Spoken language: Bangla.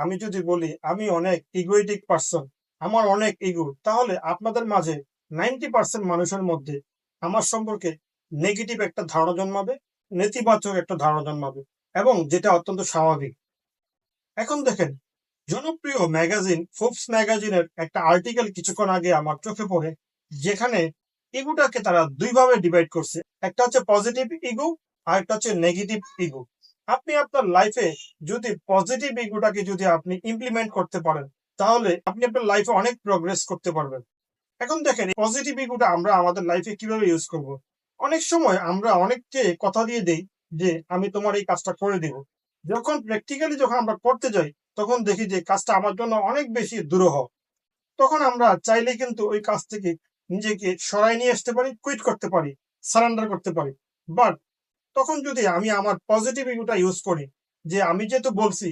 আমি যদি বলি আমি অনেক ইগোইটিক পার্সন, আমার অনেক ইগো, তাহলে আপনাদের মাঝে 90% মানুষের মধ্যে আমার সম্পর্কে নেগেটিভ একটা ধারণা জন্মাবে, নেতিবাচক একটা ধারণা জন্মাবে, এবং যেটা অত্যন্ত স্বাভাবিক। এখন দেখেন, জনপ্রিয় ম্যাগাজিন ফোর্বস ম্যাগাজিনের একটা আর্টিকেল কিছুক্ষণ আগে আমার চোখে পড়ে, যেখানে ইগোটাকে তারা দুইভাবে ডিভাইড করছে। একটা হচ্ছে পজিটিভ ইগো, আর একটা হচ্ছে নেগেটিভ ইগো। আপনি আপনার লাইফে যদি পজিটিভ ইগোটাকে যদি আপনি ইমপ্লিমেন্ট করতে পারেন, তাহলে আপনি আপনার লাইফে অনেক প্রোগ্রেস করতে পারবেন। এখন দেখেন, পজিটিভ ইগোটা আমরা আমাদের লাইফে কিভাবে ইউজ করব। অনেক সময় আমরা অনেককে কথা দিয়ে দেই যে আমি তোমার এই কাজটা করে দিব। যখন প্র্যাকটিক্যালি যখন আমরা করতে যাই, তখন দেখি যে কাজটা আমার জন্য অনেক বেশি দুরূহ। তখন আমরা চাইলে কিন্তু ওই কাজ থেকে নিজেকে সরাই নিয়ে আসতে পারি, কুইট করতে পারি, সারেন্ডার করতে পারি। বাট তখন যদি আমি আমার পজিটিভ ইগোটা ইউজ করি, যে আমি যেহেতু বলছি